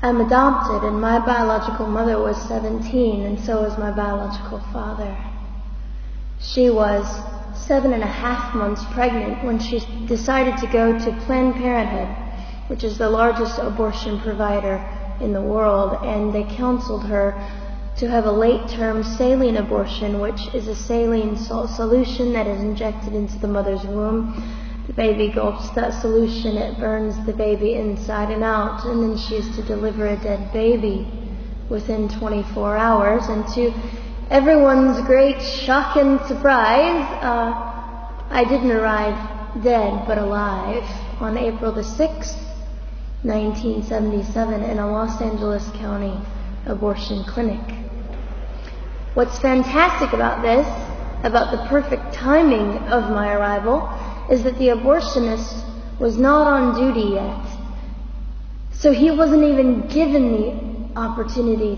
I'm adopted, and my biological mother was 17, and so was my biological father. She was 7.5 months pregnant when she decided to go to Planned Parenthood, which is the largest abortion provider in the world, and they counseled her to have a late-term saline abortion, which is a saline salt solution that is injected into the mother's womb. The baby gulps that solution, it burns the baby inside and out, and then she is to deliver a dead baby within 24 hours. And to everyone's great shock and surprise, I didn't arrive dead but alive on April the 6th, 1977 in a Los Angeles County abortion clinic. What's fantastic about this, about the perfect timing of my arrival, is that the abortionist was not on duty yet. So he wasn't even given the opportunity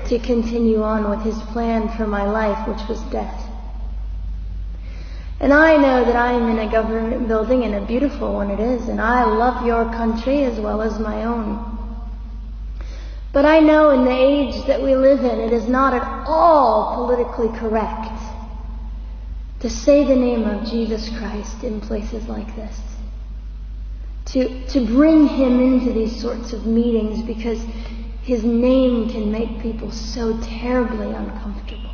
to continue on with his plan for my life, which was death. And I know that I am in a government building, and a beautiful one it is, and I love your country as well as my own. But I know in the age that we live in, it is not at all politically correct to say the name of Jesus Christ in places like this. To bring him into these sorts of meetings, because his name can make people so terribly uncomfortable.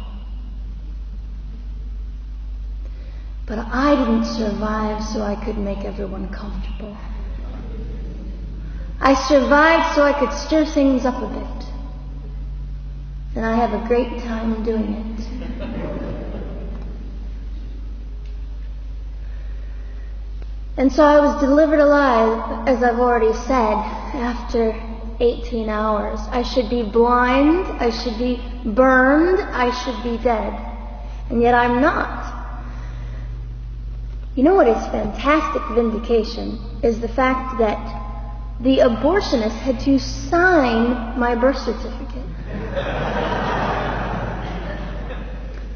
But I didn't survive so I could make everyone comfortable. I survived so I could stir things up a bit. And I have a great time doing it. And so I was delivered alive, as I've already said, after 18 hours. I should be blind, I should be burned, I should be dead. And yet I'm not. You know what is fantastic vindication is the fact that the abortionist had to sign my birth certificate.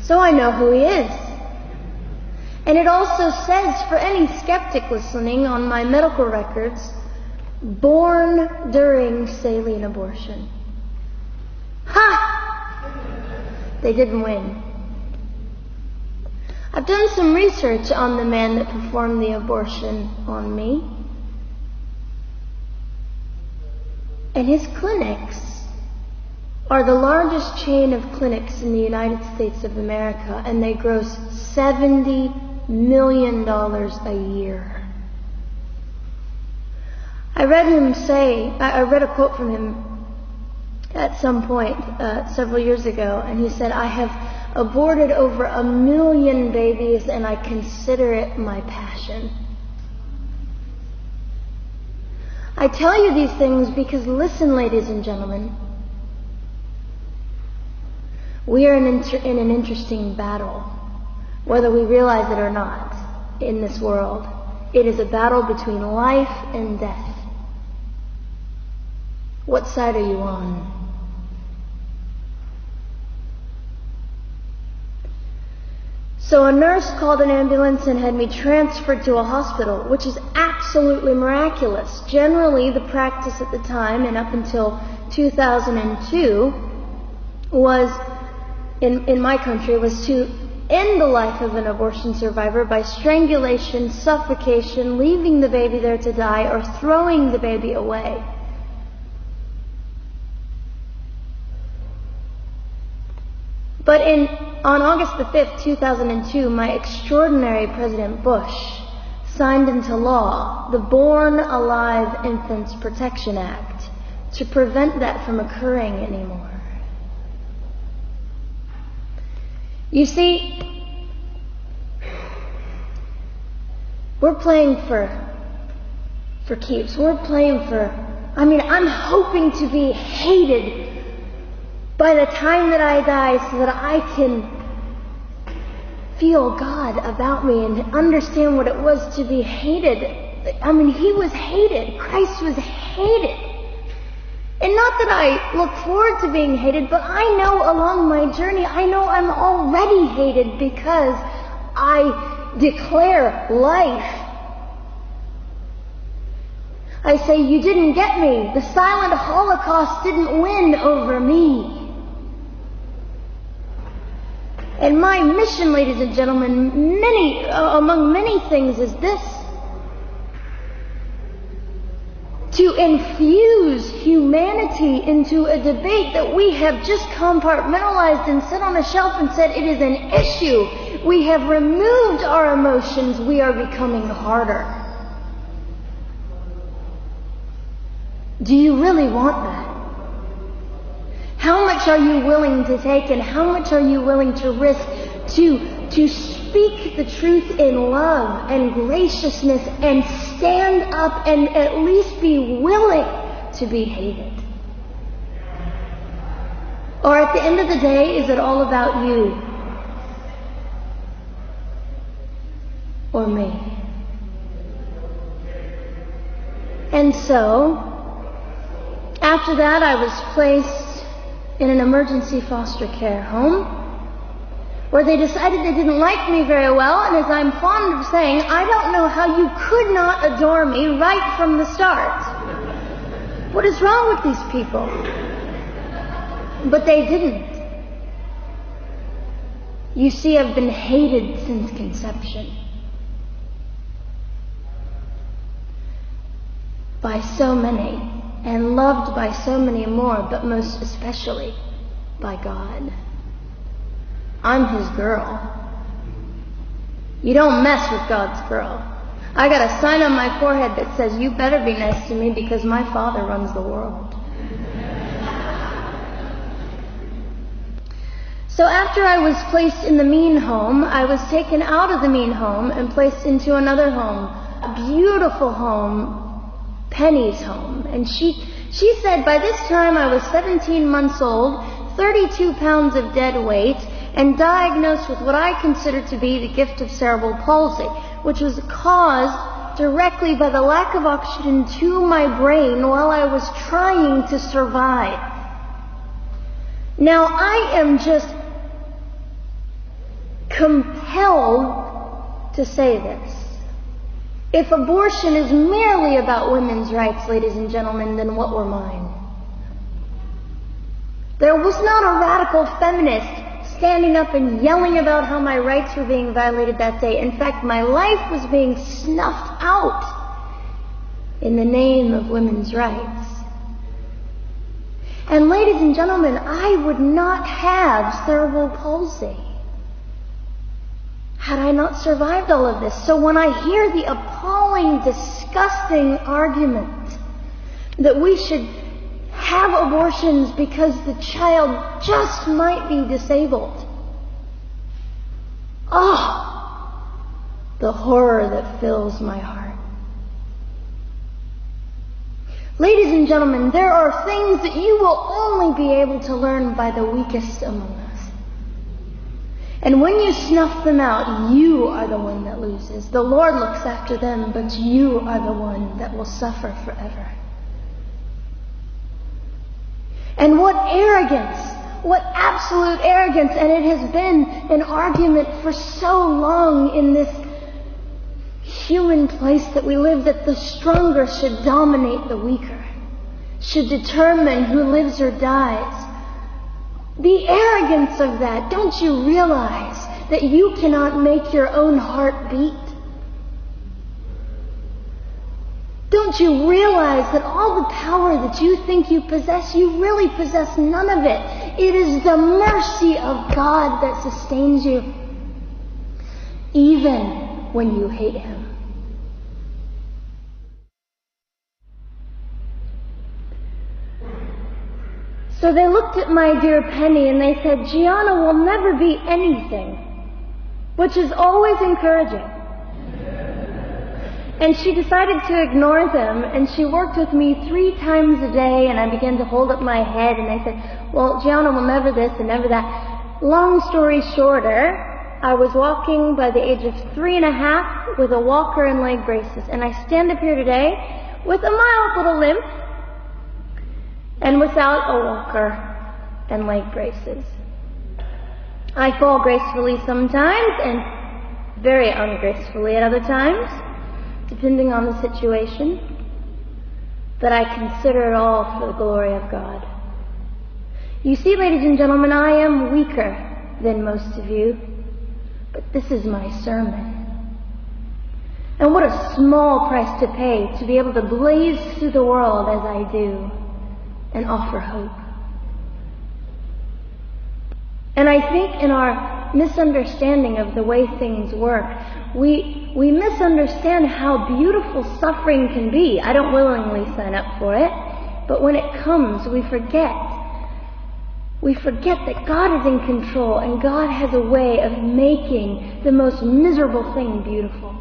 So I know who he is. And it also says, for any skeptic listening, on my medical records, born during saline abortion. Ha! They didn't win. I've done some research on the man that performed the abortion on me. And his clinics are the largest chain of clinics in the United States of America, and they gross $70 million a year. I read a quote from him at some point several years ago, and he said, "I have aborted over 1 million babies, and I consider it my passion." I tell you these things because, listen, ladies and gentlemen, we are in an interesting battle, whether we realize it or not, in this world. It is a battle between life and death. What side are you on? So a nurse called an ambulance and had me transferred to a hospital, which is absolutely miraculous. Generally, the practice at the time, and up until 2002, was, in my country, was to end the life of an abortion survivor by strangulation, suffocation, leaving the baby there to die, or throwing the baby away. But on August the 5th, 2002, my extraordinary President Bush signed into law the Born Alive Infants Protection Act to prevent that from occurring anymore. You see, we're playing for keeps. We're playing I'm hoping to be hated by the time that I die, so that I can feel God about me and understand what it was to be hated. He was hated. Christ was hated. And not that I look forward to being hated, but I know along my journey, I know I'm already hated because I declare life. I say, you didn't get me. The silent Holocaust didn't win over me. And my mission, ladies and gentlemen, among many things, is this: to infuse humanity into a debate that we have just compartmentalized and set on a shelf and said it is an issue. We have removed our emotions. We are becoming harder. Do you really want that? How much are you willing to take, and how much are you willing to risk to speak the truth in love and graciousness and stand up and at least be willing to be hated? Or at the end of the day, is it all about you or me? And so, after that, I was placed in an emergency foster care home, where they decided they didn't like me very well, and as I'm fond of saying, I don't know how you could not adore me right from the start. What is wrong with these people? But they didn't. You see, I've been hated since conception by so many, and loved by so many more, but most especially by God. I'm His girl. You don't mess with God's girl. I got a sign on my forehead that says, you better be nice to me because my Father runs the world. So after I was placed in the mean home, I was taken out of the mean home and placed into another home, a beautiful home, Penny's home. And she said by this time I was 17 months old, 32 pounds of dead weight, and diagnosed with what I consider to be the gift of cerebral palsy, which was caused directly by the lack of oxygen to my brain while I was trying to survive. Now I am just compelled to say this. If abortion is merely about women's rights, ladies and gentlemen, then what were mine? There was not a radical feminist standing up and yelling about how my rights were being violated that day. In fact, my life was being snuffed out in the name of women's rights. And ladies and gentlemen, I would not have cerebral palsy had I not survived all of this. So when I hear the appalling, disgusting argument that we should have abortions because the child just might be disabled, the horror that fills my heart. Ladies and gentlemen, there are things that you will only be able to learn by the weakest among us. And when you snuff them out, you are the one that loses. The Lord looks after them, but you are the one that will suffer forever. And what arrogance, what absolute arrogance, and it has been an argument for so long in this human place that we live, that the stronger should dominate the weaker, should determine who lives or dies. The arrogance of that. Don't you realize that you cannot make your own heart beat? Don't you realize that all the power that you think you possess, you really possess none of it? It is the mercy of God that sustains you, even when you hate Him. So they looked at my dear Penny and they said, Gianna will never be anything, which is always encouraging. And she decided to ignore them, and she worked with me 3 times a day, and I began to hold up my head, and I said, well, Gianna will never this and never that. Long story shorter, I was walking by the age of 3.5 with a walker and leg braces, and I stand up here today with a mild little limp, and without a walker and leg braces. I fall gracefully sometimes and very ungracefully at other times, depending on the situation. but I consider it all for the glory of God. You see, ladies and gentlemen, I am weaker than most of you, but this is my sermon. And what a small price to pay to be able to blaze through the world as I do and offer hope. And I think in our misunderstanding of the way things work, we misunderstand how beautiful suffering can be. I don't willingly sign up for it, but when it comes, we forget. We forget that God is in control and God has a way of making the most miserable thing beautiful.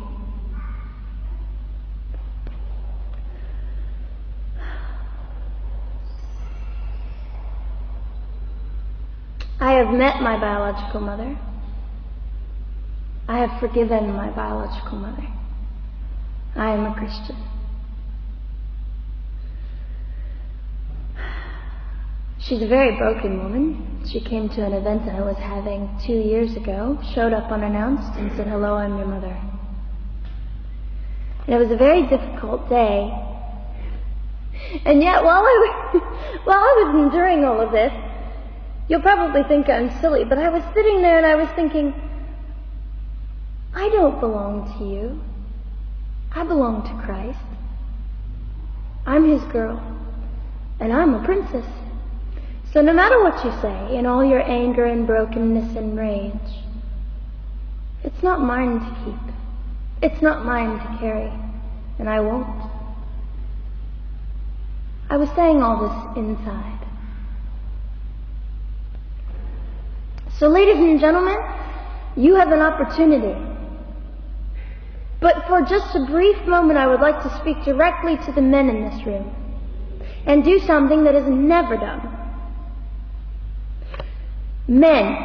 I have met my biological mother. I have forgiven my biological mother. I am a Christian. She's a very broken woman. She came to an event I was having 2 years ago, showed up unannounced, and said, "Hello, I'm your mother." And it was a very difficult day. And yet, while I was enduring all of this, you'll probably think I'm silly, but I was sitting there and I was thinking, I don't belong to you. I belong to Christ. I'm His girl, and I'm a princess. So no matter what you say, in all your anger and brokenness and rage, it's not mine to keep. It's not mine to carry, and I won't. I was saying all this inside. So ladies and gentlemen, you have an opportunity. But for just a brief moment, I would like to speak directly to the men in this room and do something that is never done. Men,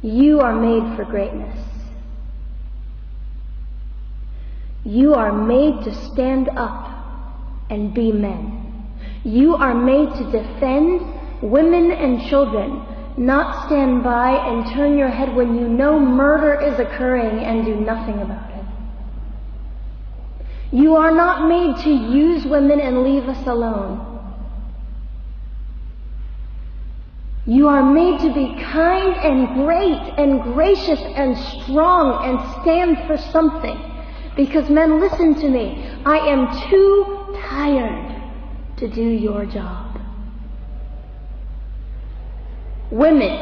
you are made for greatness. You are made to stand up and be men. You are made to defend women and children, not stand by and turn your head when you know murder is occurring and do nothing about it. You are not made to use women and leave us alone. You are made to be kind and great and gracious and strong and stand for something. Because men, listen to me. I am too tired to do your job. Women,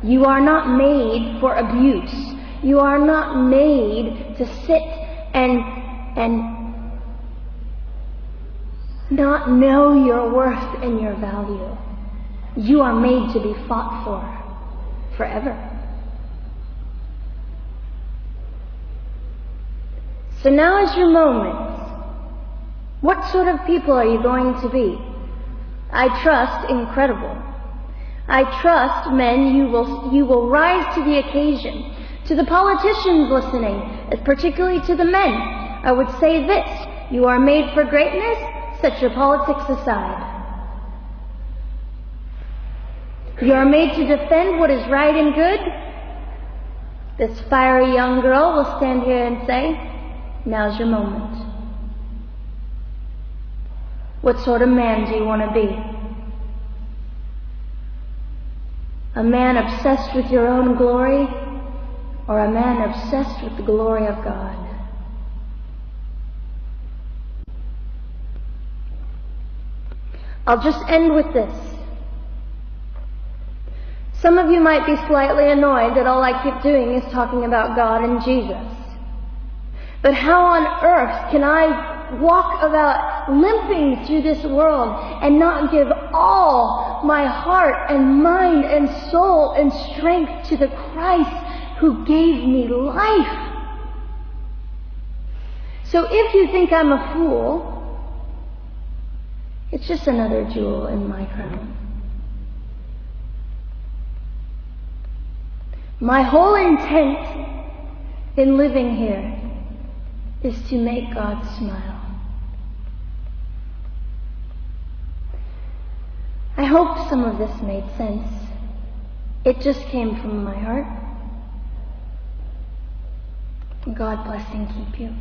you are not made for abuse. You are not made to sit and not know your worth and your value. You are made to be fought for forever. So now is your moment. What sort of people are you going to be? I trust incredible. I trust, men, you will rise to the occasion. To the politicians listening, particularly to the men, I would say this: you are made for greatness, set your politics aside. You are made to defend what is right and good. This fiery young girl will stand here and say, now's your moment. What sort of man do you want to be? A man obsessed with your own glory, or a man obsessed with the glory of God? I'll just end with this. Some of you might be slightly annoyed that all I keep doing is talking about God and Jesus. But how on earth can I walk about limping through this world and not give all my heart and mind and soul and strength to the Christ who gave me life? So if you think I'm a fool, it's just another jewel in my crown. My whole intent in living here is to make God smile. I hope some of this made sense. It just came from my heart. God bless and keep you.